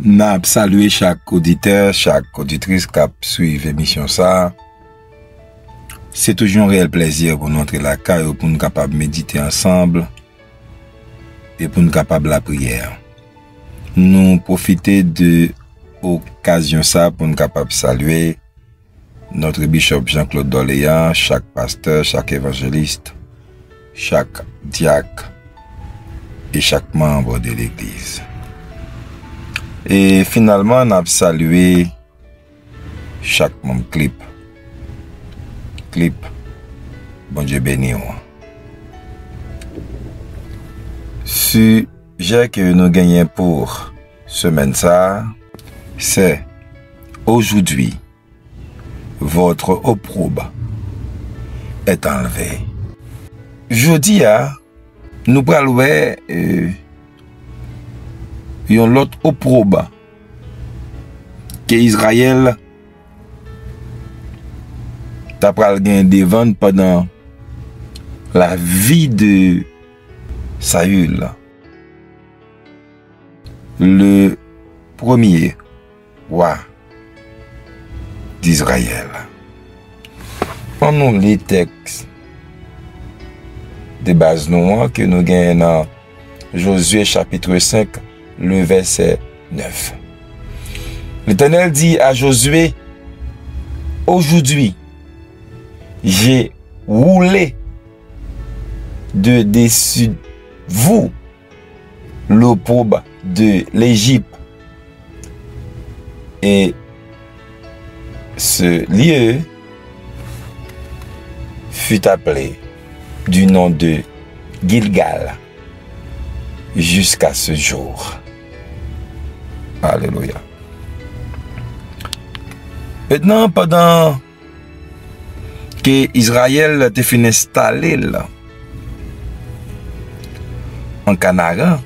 N'a salué chaque auditeur, chaque auditrice qui a suivi l'émission ça. C'est toujours un réel plaisir pour nous entrer la caille, pour nous capables de méditer ensemble et pour nous capables de la prière. Nous profiter de l'occasion ça pour nous capables de saluer notre bishop Jean-Claude Doléan, chaque pasteur, chaque évangéliste, chaque diacre et chaque membre de l'église. Et finalement, on a salué chaque membre clip. Bon Dieu béni. Sujet que nous gagnons pour semaine ça, c'est aujourd'hui, votre opprobre est enlevé. Jeudi, nous parlons l'autre opprobre que Israël t'a pral gen devant pendant la vie de Saül, le premier roi d'Israël. Prenons les textes de base que nous gagnons dans Josué chapitre 5, le verset 9. L'Éternel dit à Josué, aujourd'hui, j'ai roulé de dessus vous l'opprobre de l'Égypte. Et ce lieu fut appelé du nom de Gilgal jusqu'à ce jour. Alléluia. Maintenant, pendant que Israël était fait installer en Canaan,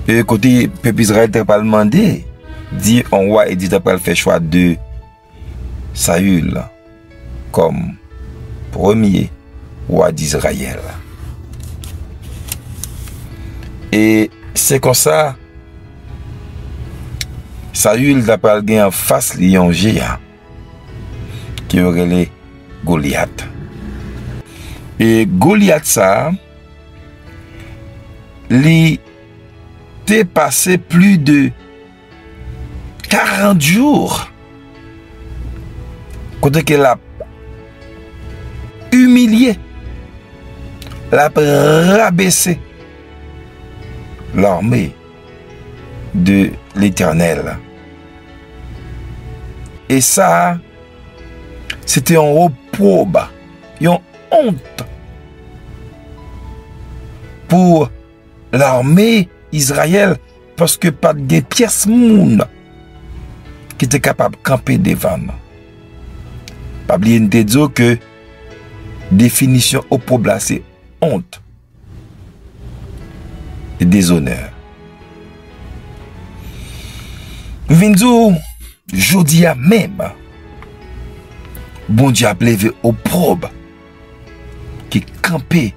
et côté peuple Israël t'a pas demandé, dit on roi et dit t'as pas fait choix de Saül comme premier roi d'Israël. Et c'est comme ça, Saül n'a pas gagné en face lion géant qui aurait les Goliath. Et Goliath ça, il t'est passé plus de 40 jours quand il a humilié, l'a rabaissé l'armée de l'Éternel. Et ça, c'était un opprobre, une honte pour l'armée Israël, parce que pas de pièces monde qui était capable de camper devant. Pas oublier de dire que définition opprobre c'est honte et déshonneur. Vinzo, jodi a même, bon Dieu a levé opprobre qui campait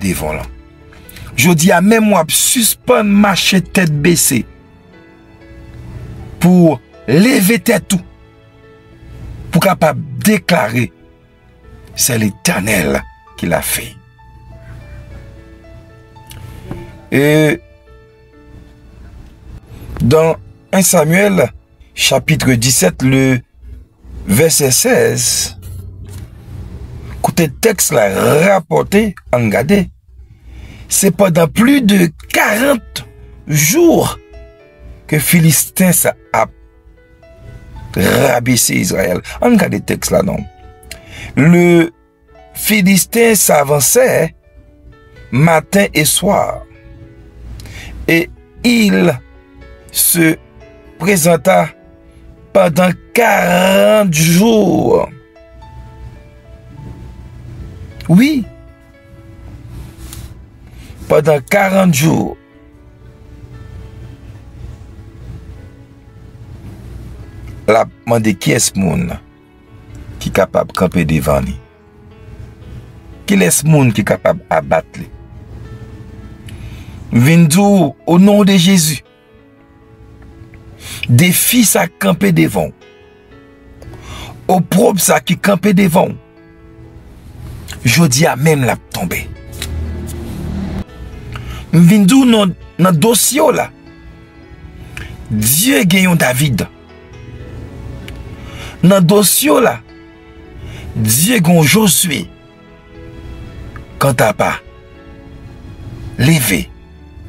devant là. Jodi a même moi suspendre marcher tête baissée pour lever tête tout pour capable déclarer c'est l'Éternel qui l'a fait. Et dans 1 Samuel chapitre 17 le verset 16, écoutez le texte là rapporté en regardez, c'est pendant plus de 40 jours que Philistin a rabaissé Israël. On regarde le texte là non. Le Philistin s'avançait matin et soir et il se présenta pendant 40 jours. Oui, pendant 40 jours. La demande qui est ce monde qui est capable de camper devant lui. Qui est ce monde qui est capable d'abattre lui. Vindou au nom de Jésus. Défi ça camper devant. Opprobre ça qui camper devant. Jodi a même la tomber. M'vindou dans dossier là. Dieu gagne David. Dans dossier là. Dieu gagne Josué. Quand t'as pas levé,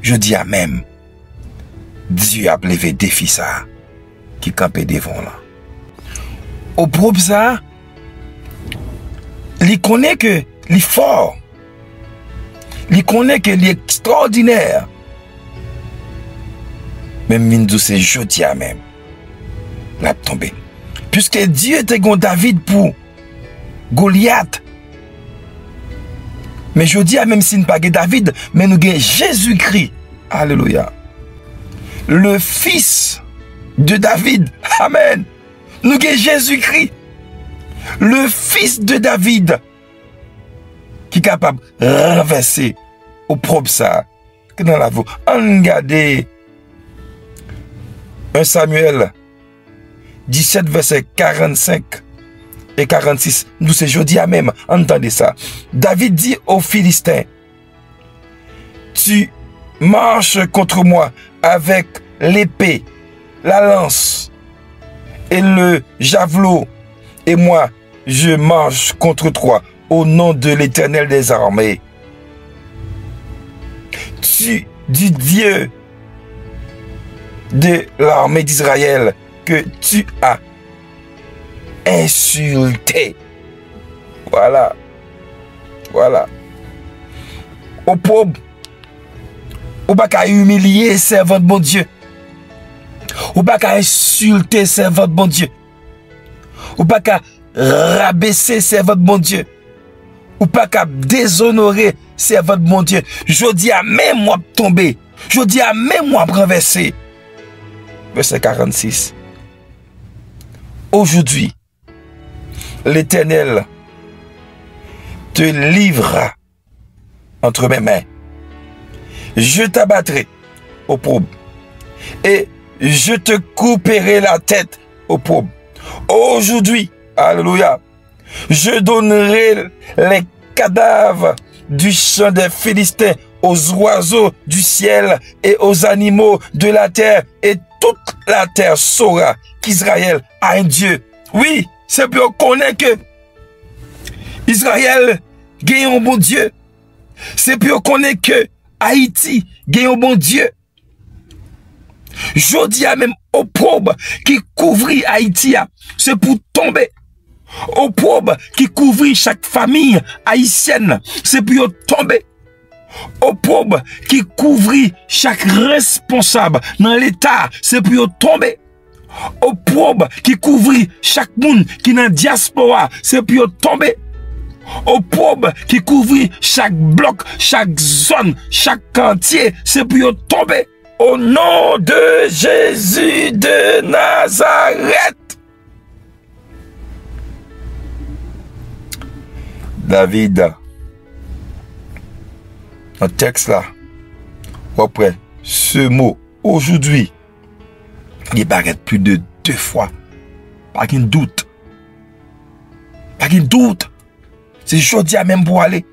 je dis à même, Dieu a levé défi ça qui campait devant là. Au propre ça, il connaît que il est fort. Il connaît que il est extraordinaire. Même Mindou c'est jeudi à même. La tombé. Puisque Dieu était gon David pour Goliath. Mais je dis, même si nous pas David, mais nous avons Jésus-Christ. Alléluia. Le fils de David. Amen. Nous avons Jésus-Christ. Le fils de David. Qui est capable de renverser au propre ça. Que dans la voie. On regarde 1 Samuel 17, verset 45. Et 46, nous c'est jeudi à même, entendez ça. David dit aux Philistins, tu marches contre moi avec l'épée, la lance et le javelot, et moi je marche contre toi au nom de l'Éternel des armées. Tu dis Dieu de l'armée d'Israël que tu as insulté. Voilà. Voilà. Au pauvre, ou pas qu'à humilier servant de bon Dieu. Ou pas qu'à insulter servant de bon Dieu. Ou pas qu'à rabaisser servant de bon Dieu. Ou pas qu'à déshonorer servant de bon Dieu. Je dis à même moi tomber. Je dis à même moi renverser. Verset 46. Aujourd'hui, l'Éternel te livrera entre mes mains. Je t'abattrai au pauvre et je te couperai la tête au pauvre. Aujourd'hui, alléluia, je donnerai les cadavres du champ des Philistins aux oiseaux du ciel et aux animaux de la terre, et toute la terre saura qu'Israël a un Dieu. Oui, c'est pour connaître que Israël gagne un bon Dieu. C'est pour connaître que Haïti gagne un bon Dieu. Je dis à même au pauvre qui couvrit Haïti, c'est pour tomber. Au pauvre qui couvrit chaque famille haïtienne, c'est pour tomber. Au pauvre qui couvrit chaque responsable dans l'État, c'est pour tomber. Au pauvre qui couvrit chaque monde qui est dans la diaspora, c'est pour tomber. Au pauvre qui couvrit chaque bloc, chaque zone, chaque quartier, c'est pour tomber. Au nom de Jésus de Nazareth. David, dans le texte là, après ce mot, aujourd'hui, il paraît plus de 2 fois. Pas qu'un doute. Pas qu'un doute. C'est jeudi à même pour aller.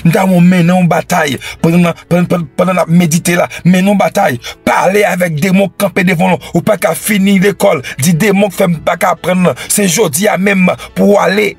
Nous avons mené une bataille pendant la méditer là, mené une bataille, parler avec des mots campés devant nous, ou pas qu'à finir l'école, dit des mots que fait pas qu'à apprendre, c'est jeudi à même pour aller.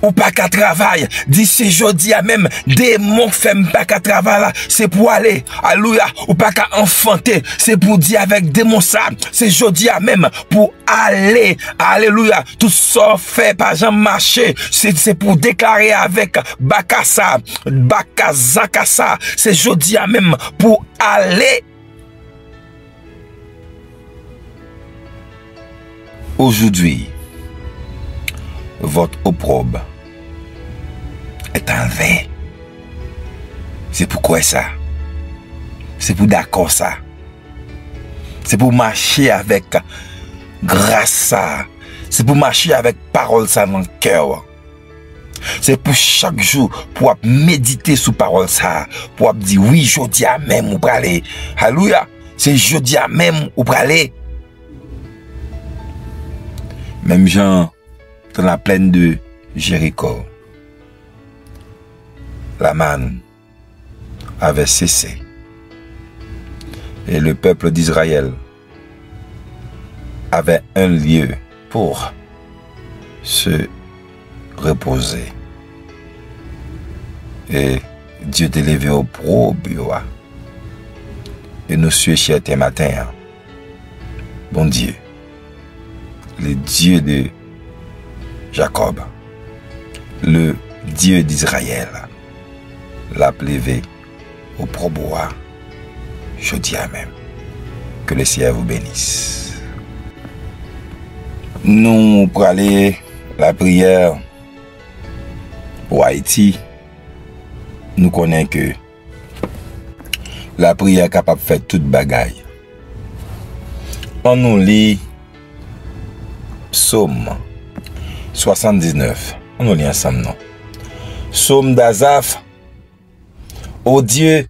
Ou pas qu'à travail, dit c'est jeudi à même, des mots fait pas qu'à travail là, c'est pour aller. Alléluia. Ou pas qu'à enfanter, c'est pour dire avec des mots ça, c'est jeudi à même pour aller. Alléluia. Tout ça fait pas jamais marcher, c'est pour déclarer avec Bakassa, Bakazakassa, c'est jeudi à même pour aller. Aujourd'hui, votre opprobre est enlevé. C'est pourquoi ça? C'est pour d'accord ça. C'est pour marcher avec grâce ça. C'est pour marcher avec parole ça dans le cœur. C'est pour chaque jour, pour méditer sur parole ça. Pour dire oui, je dis à même ou parler. Alléluia. C'est jeudi à même ou aller. Même Jean, dans la plaine de Jéricho, la manne avait cessé. Et le peuple d'Israël avait un lieu pour se reposer. Et Dieu t'a levé au probio. Et nous sommes chers tes matins. Bon Dieu, le Dieu de Jacob, le Dieu d'Israël, l'a levé au probois. Je dis Amen. Que le ciel vous bénisse. Nous pour aller la prière pour Haïti. Nous connaissons que la prière est capable de faire toute bagaille. On nous lit Psaume 79. On nous lit ensemble, non? Psaume d'Azaph. Ô Dieu,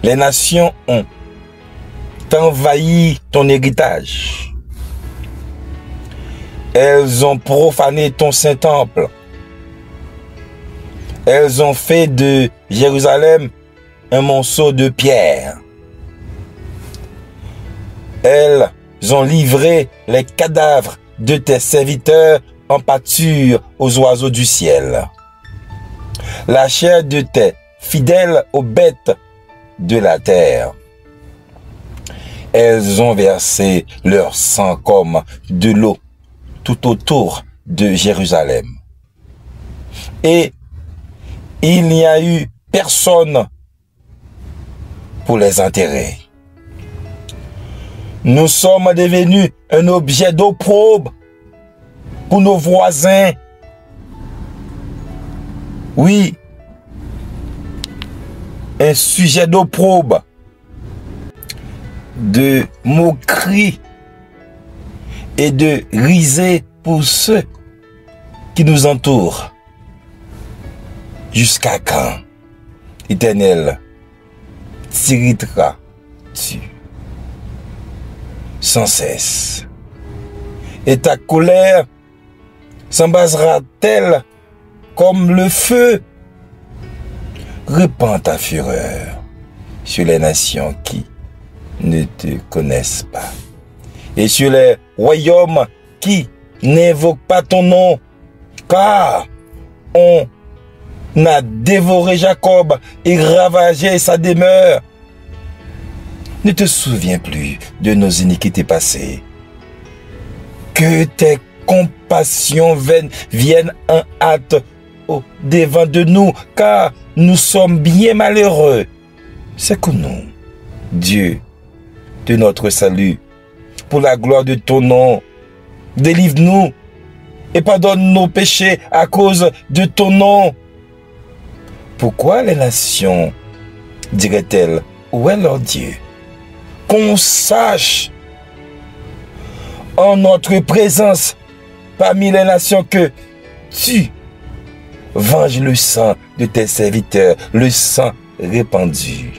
les nations ont envahi ton héritage. Elles ont profané ton Saint-Temple. Elles ont fait de Jérusalem un monceau de pierre. Elles ont livré les cadavres de tes serviteurs en pâture aux oiseaux du ciel. La chair de tes fidèles aux bêtes de la terre. Elles ont versé leur sang comme de l'eau tout autour de Jérusalem. Et il n'y a eu personne pour les enterrer. Nous sommes devenus un objet d'opprobre pour nos voisins. Oui, un sujet d'opprobre, de moquerie et de risée pour ceux qui nous entourent. Jusqu'à quand, Éternel, t'irriteras-tu sans cesse? Et ta colère s'embrasera-t-elle comme le feu? Répands ta fureur sur les nations qui ne te connaissent pas et sur les royaumes qui n'invoquent pas ton nom, car on a dévoré Jacob et ravagé sa demeure. Ne te souviens plus de nos iniquités passées. Que tes compassions viennent en hâte au devant de nous, car nous sommes bien malheureux. C'est que nous, Dieu, de notre salut, pour la gloire de ton nom, délivre-nous et pardonne nos péchés à cause de ton nom. Pourquoi les nations diraient-elles, où est leur Dieu? Qu'on sache en notre présence parmi les nations que tu venges le sang de tes serviteurs, le sang répandu.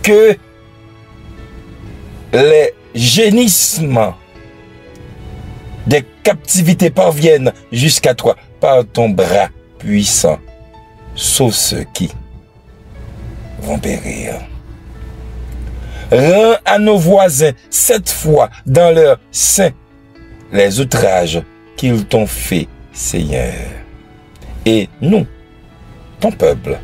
Que les gémissements des captivités parviennent jusqu'à toi par ton bras puissant, sauf ceux qui vont périr. Rends à nos voisins 7 fois dans leur sein les outrages qu'ils t'ont fait, Seigneur. Et nous, ton peuple,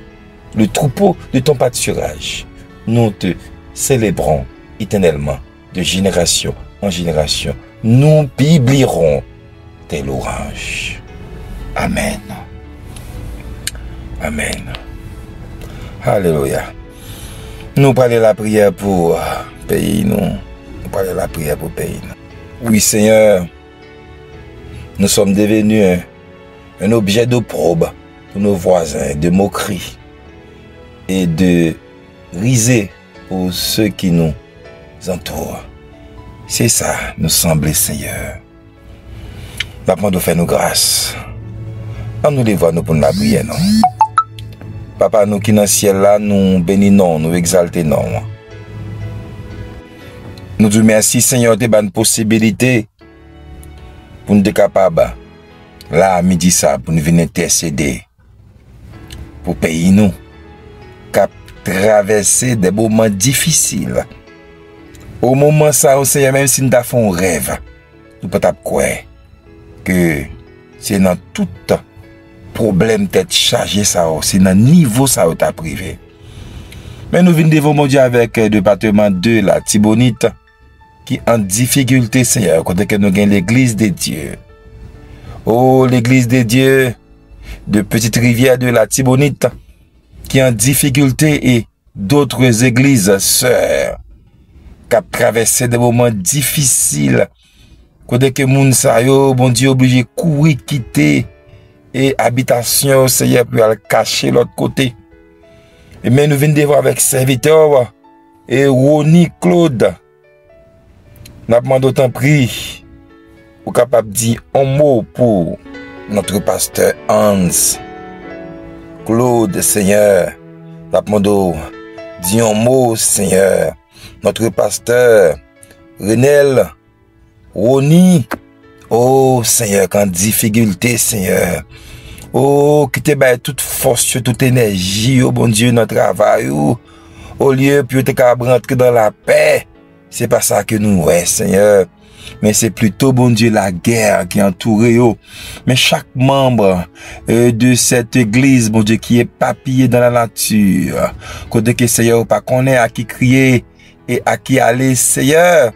le troupeau de ton pâturage, nous te célébrons éternellement de génération en génération. Nous publierons tes louanges. Amen. Amen. Alléluia. Nous parlons la prière pour pays, nous parlons la prière pour pays. Oui, Seigneur, nous sommes devenus un objet d'opprobre pour nos voisins, de moquerie et de risée pour ceux qui nous entourent. C'est ça, nous semble, Seigneur. Nous de faire nos grâces. On nous les voit, nous pour la prière, non? Papa nous qui dans le ciel là, nous bénissons, nous exaltons. Nous te remercions, Seigneur, de bonne possibilité pour nous être capables, là, à midi, ça, pour nous venir intercéder, pour payer nous, cap traverser des moments difficiles. Au moment ça, Seigneur, même si nous avons fait un rêve, nous ne pouvons pas croire que c'est dans tout problème tête chargée, ça, c'est dans le niveau ça, où tu as privé. Mais nous venons devant mon Dieu avec le département de la Tibonite, qui en difficulté, Seigneur, quand nous avons l'église de Dieu. Oh, l'église de Dieu, de Petite Rivière de la Tibonite, qui en difficulté et d'autres églises, sœurs, qui ont traversé des moments difficiles, quand que moun sa yo, bon Dieu, obligé de courir, quitter, et habitation, Seigneur, pour aller cacher l'autre côté. Et mais nous venons de voir avec serviteur, et Roni Claude, nous avons d'autant pris pour capable de dire un mot pour notre pasteur Hans Claude, Seigneur. Nous avons dit un mot, Seigneur. Notre pasteur Renel Roni, oh Seigneur, quand difficulté, Seigneur. Oh, qui te baille toute force, toute énergie, oh bon Dieu, notre travail, oh, au lieu de te rentrer dans la paix. C'est pas ça que nous, ouais, Seigneur. Mais c'est plutôt, bon Dieu, la guerre qui entoure eux. Mais chaque membre de cette église, bon Dieu, qui est papillé dans la nature, côté que Seigneur, pas connaît à qui crier et à qui aller, Seigneur,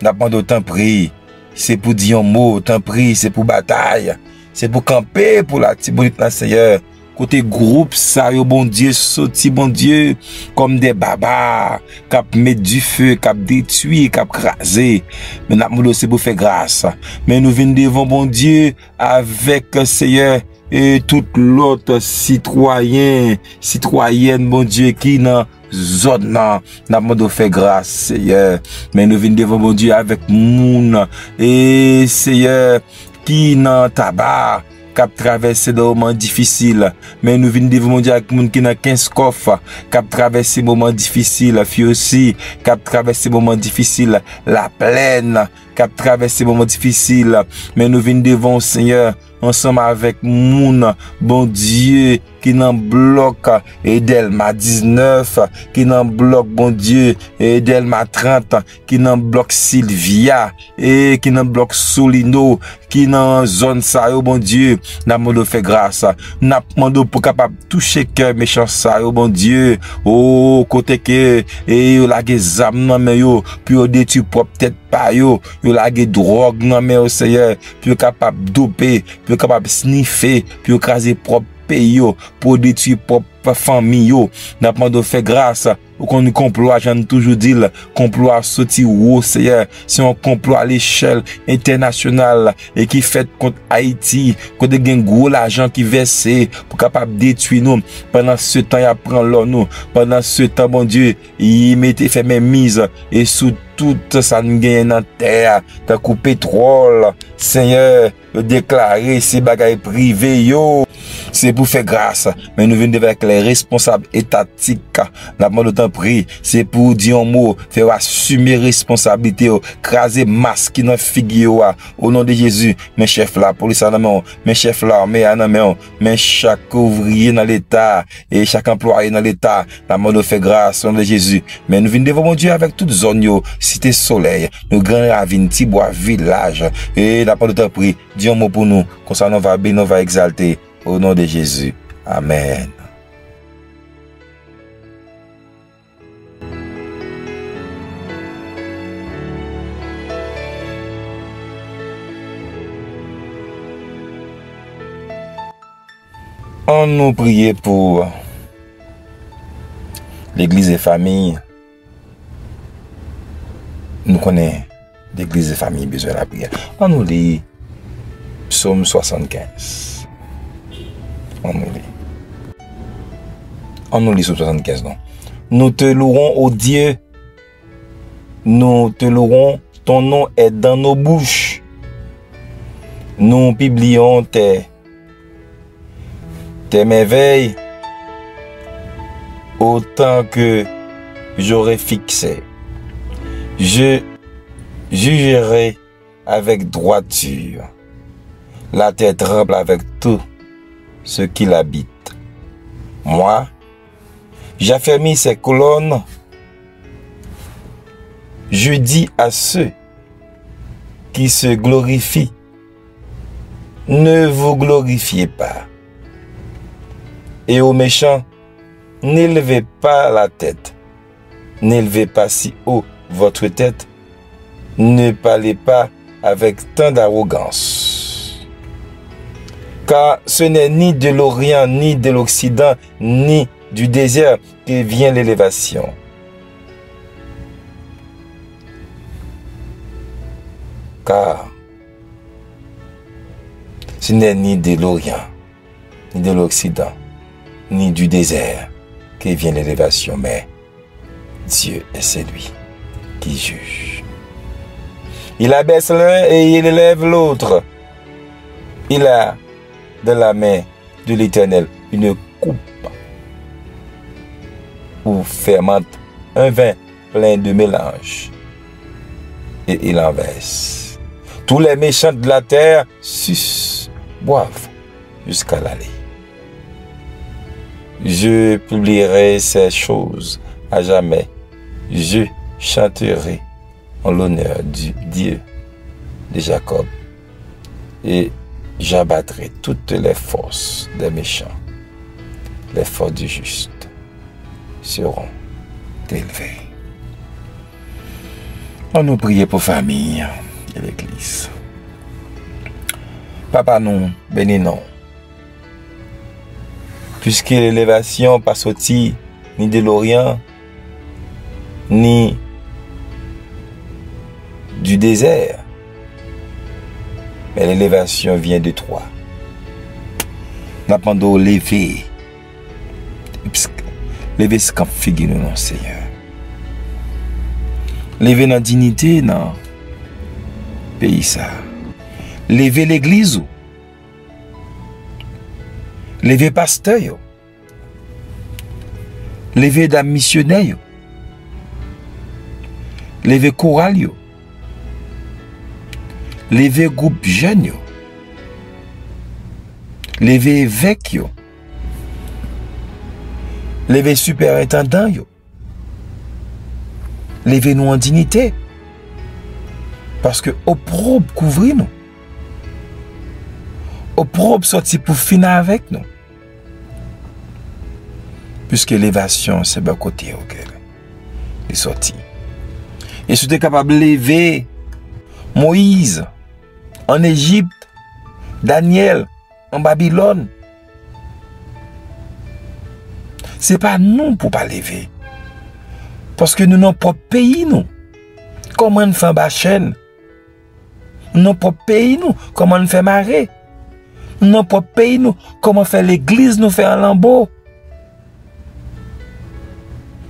n'a pas d'autant pris. C'est pour dire un mot, tant pris, c'est pour bataille. C'est pour camper pour la Tibonite, Seigneur. Côté groupe, ça, bon Dieu, sorti, bon Dieu, comme des babas, qui mettent du feu, qui détruit, qui crasé. Mais nous c'est pour faire grâce. Mais nous venons devant, bon Dieu, avec, Seigneur, et tout l'autre citoyen, citoyenne, bon Dieu, qui dans zone là, nous fait grâce, Seigneur. Mais nous venons devant, bon Dieu, avec moun, et Seigneur, qui dans tabac, qui a traversé des moments difficiles. Mais nous venons devant mon Dieu avec moun qui dans 15 coffres, qui a traversé des moments difficiles, fi aussi, qui a traversé des moments difficiles, la plaine, qui a traversé des moments difficiles. Mais nous venons devant Seigneur, ensemble avec moun, bon Dieu, qui n'en bloc Edelma 19, qui n'en bloc, bon Dieu, Edelma 30, qui n'en bloc Sylvia, et qui n'en bloc Solino, qui n'en zone ça, bon Dieu, n'a demandé fait grâce, n'a demandé pour capable toucher cœur méchant ça, bon Dieu, oh, côté que, et yo la zam nan men yo, puis yo détruit propre tête pa yo la drogue nan men yo, Seigneur, puis yo capable doper, puis yo capable sniffer, puis yo craser propre pays pour détruire propre famille. N'a pas de faire grâce ou qu'on nous complot, j'en toujours dit, complot à sortir haut, Seigneur. C'est un complot à l'échelle internationale et qui fait contre Haïti, contre des gros l'argent qui verse pour capable détruire nous. Pendant ce temps, il prend l'eau nous. Pendant ce temps, bon Dieu, il mettait fait mes mises et sous tout ça nous gagne dans terre, t'as coupé pétrole, Seigneur, déclarer ces bagailles privées, yo. C'est pour faire grâce, mais nous venons avec les responsables étatiques. N'a pas de temps pris, c'est pour dire un mot, faire assumer responsabilité, craser masque qui dans figure au nom de Jésus. Mes chefs là, police en main, mes chefs là, mais en main, mais chaque ouvrier dans l'état et chaque employé dans l'état, n'a pas de faire grâce au nom de Jésus. Mais nous venons devant mon Dieu avec toute zone yo, Cité Soleil, nos grands ravines, Tibois, village, et n'a pas de temps pris, dis un mot pour nous, comme ça nous va bénir, nous va exalter. Au nom de Jésus. Amen. On nous prie pour l'église et famille. Nous connaissons l'église et famille besoin de la prière. On nous lit Psaume 75. On nous lit sur 75, non. Nous te louerons, ô Dieu. Nous te louerons, ton nom est dans nos bouches. Nous publions tes merveilles autant que j'aurai fixé. Je jugerai avec droiture. La terre tremble avec tout ce qui l'habite. Moi, j'affermis ses colonnes. Je dis à ceux qui se glorifient, ne vous glorifiez pas. Et aux méchants, n'élevez pas la tête. N'élevez pas si haut votre tête. Ne parlez pas avec tant d'arrogance. Car ce n'est ni de l'Orient, ni de l'Occident, ni du désert que vient l'élévation. Car ce n'est ni de l'Orient, ni de l'Occident, ni du désert que vient l'élévation, mais Dieu est celui qui juge. Il abaisse l'un et il élève l'autre. Il a dans la main de l'Éternel une coupe où fermente un vin plein de mélange. Et il en verse. Tous les méchants de la terre sucent, boivent jusqu'à l'aller. Je publierai ces choses à jamais. Je chanterai en l'honneur du Dieu de Jacob et j'abattrai toutes les forces des méchants. Les forces du juste seront élevées. On nous prie pour famille et l'église. Papa, nous bénissons. Puisque l'élévation pas sorti ni de l'Orient, ni du désert, mais l'élévation vient de toi. Nous avons lever. Lever ce qu'on figure nous, Seigneur. Lever dans la dignité, dans le pays ça. Lever l'église. Lever pasteur. Lever des missionnaires. Lever chorale. Lever groupe jeune. Lever évêque. Lever superintendant. Lever nous en dignité. Parce que au propre couvrir nous. Au propre sortir pour finir avec nous. Puisque l'élévation, c'est bon côté auquel il est sorti. Et si tu es capable de lever Moïse en Égypte, Daniel en Babylone, c'est pas nous pour pas lever. Parce que nous n'avons pas pays nous. Comment on fait une chaîne? Nous n'avons pas pays nous. Comment on fait marée? Nous n'avons pas pays nous. Comment faire l'église nous fait un lambeau?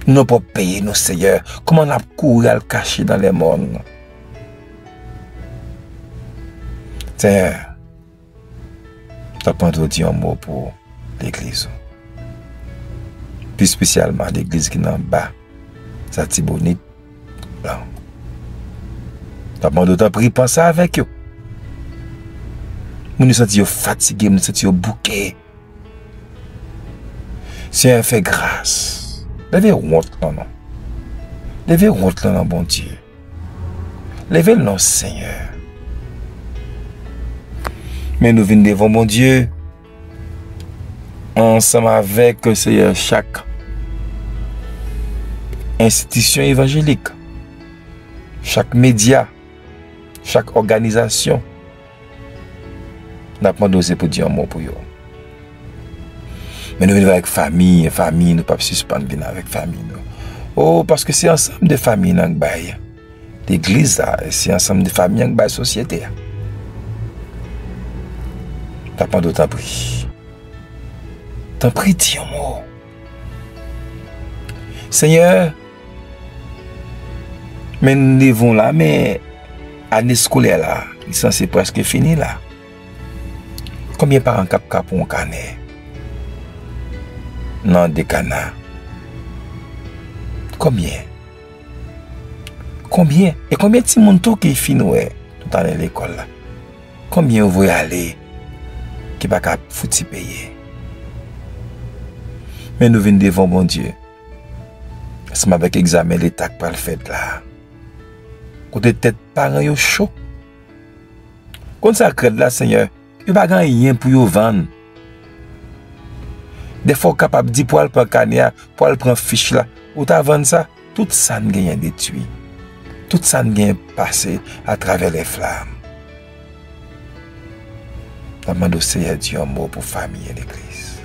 Nous n'avons pas pays nous, Seigneur. Comment on a couru à le cacher dans les mondes? Seigneur, tu as pas dit un mot pour l'église. Plus spécialement l'église qui est en bas. Ça c'est bonite. T'as pas d'autant pris penser avec eux. Nous nous sentons fatigués, nous nous sentons bouqués. Seigneur, fait grâce. Levez honte là, non. Levez honte là, non, bon Dieu. Levez le nom, Seigneur. Mais nous venons devant mon Dieu. Ensemble avec Seigneur, chaque institution évangélique, chaque média, chaque organisation, n'a pas dosé pour dire un mot pour eux. Mais nous venons avec famille, nous ne pouvons pas suspendre venir avec famille. Oh, parce que c'est ensemble de familles dans le bail. L'église, c'est ensemble de familles dans la société. T'as pas d'autre pris. T'en prie, dis un mot. Seigneur, mais nous devons là, mais l'année scolaire là, c'est presque fini là. Combien de parents cap pour un canet? Non, des canards. Combien? Combien? Et combien de petits monde tout qui finoué tout à l'école là? Combien vous voulez aller qui pas capable foutre payer? Mais nous venons devant bon Dieu. C'est avec examen l'état qui pas le fait là. Côté tête parents yo chaud. Quand ça crée là Seigneur, il pas rien pour yo vendre. Des fois capable dire pour aller prendre cania, pour aller prendre fiche là, ou ta vendre ça, tout ça ne gagne détruit. Tout ça ne gagne passé à travers les flammes. La demande au Seigneur Dieu un mot pour famille et l'église.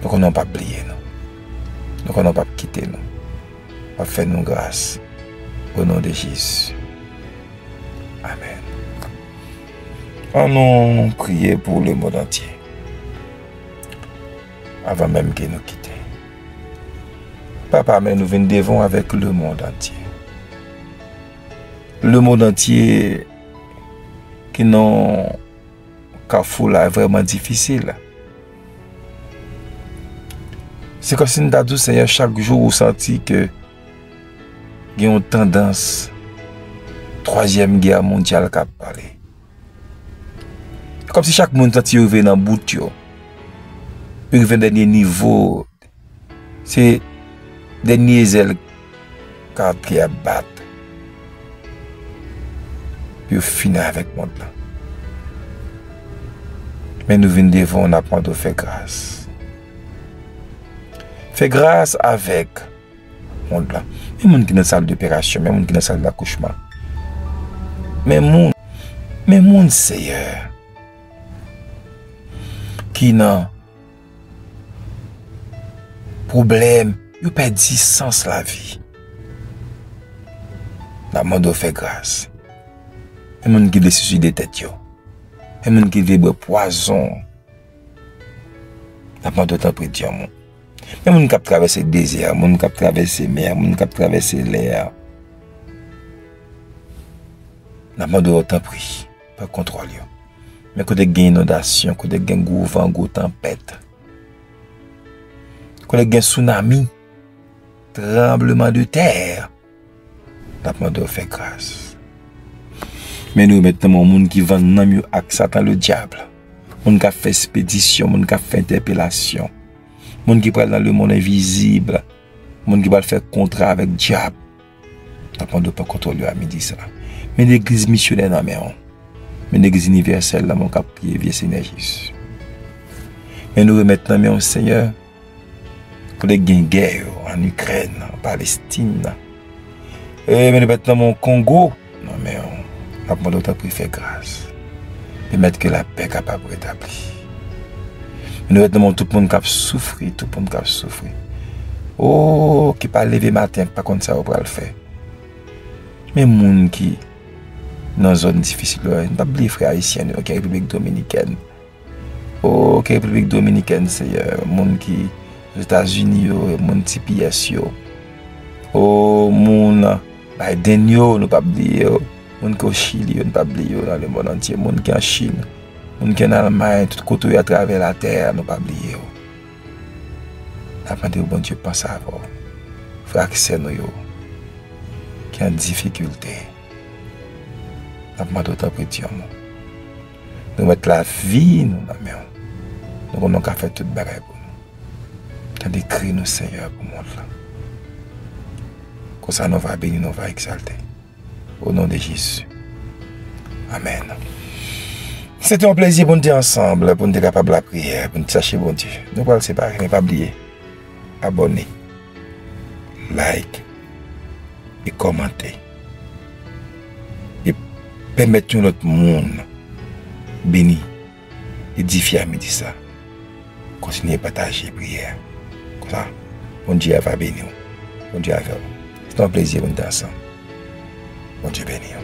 Donc on n'a pas oublié nous. Donc on n'a pas quitté nous. On va faire nous grâce. Au nom de Jésus. Amen. Allons prier pour le monde entier. Avant même que nous quittions. Papa, mais nous venons devant avec le monde entier. Le monde entier qui n'ont qu'à fou là vraiment difficile. C'est comme si nous avons dit, Seigneur, chaque jour, vous senti que il y a une tendance, troisième guerre mondiale qui a parlé. Comme si chaque monde senti revient dans le bout, il revient dans des niveaux, c'est des ailes qui a battu. Puis finir avec le monde là. Mais nous venons devant, on apprend de faire grâce. Fais grâce avec le monde là. Même les gens qui sont dans la salle d'opération, même les gens qui sont dans la salle d'accouchement. Même les gens, Seigneur, qui ont problème, ils perdent sens la vie. La demande de faire grâce. Les gens qui décident de tête. Les gens qui vivent poison. La demande de temps pour Dieu. Les gens qui traversent le désert, les gens qui traversent la mer, les gens qui traversent l'air. La demande de temps pour pas contrôler. Mais quand il y a une inondation, quand il y a un gros vent, une grosse tempête, quand il y a un tsunami, tremblement de terre, la demande de faire grâce. Mais nous, maintenant, les gens qui vendent dans mieux avec Satan le diable, les gens qui fait expédition, les gens qui fait interpellation, les gens qui parlent dans le monde invisible, les gens qui veulent faire contrat avec le diable, la demande de pas contrôler à midi ça. Mais l'église missionnaire dans mes mais l'église universelle là, mon cap prier vieux Seigneur Jésus. Mais nous remettons mais au Seigneur pour les guerres en Ukraine, en Palestine. Et mais nous mettons mon Congo, non mais on a demandé autant pour faire grâce. Permettre que la paix capable de rétablir. Nous mettons tout le monde qui a souffert, tout le monde qui a souffert. Oh, qui pas lever matin, pas comme ça on va le faire. Mais les gens qui dans une zone difficile, nous pas oublié frères haïtiens qui est République dominicaine. Oh, qui République dominicaine, c'est les gens qui aux États-Unis, les gens qui PS. Oh, les gens Biden, nous pas oublié. Les gens qui au Chili, nous pas oublié dans le monde entier. Les gens qui en Chine, les gens qui en Allemagne, tout côté à travers la terre, nous pas oublié. Après, bon Dieu, pense à vous. Frères qui sont qui ont des difficultés. Nous demandons autant pour Dieu. Nous mettons la vie nous dans la main. Nous avons qu'à faire tout le bagage pour nous. Nous décrit nous, Seigneur, pour nous. Comme ça, nous va bénir, nous va exalter. Au nom de Jésus. Amen. C'était un plaisir pour nous dire ensemble, pour nous être capables de la prière, pour nous chercher bon Dieu. Nous ne pouvons pas séparer, mais pas oublier. Abonnez, like et commentez. Permettez notre monde béni, édifié à midi ça. Continuez à partager prière. Comme ça, bon Dieu va bénir. Bon Dieu va faire. C'est un plaisir de nous ensemble. Bon Dieu bénir.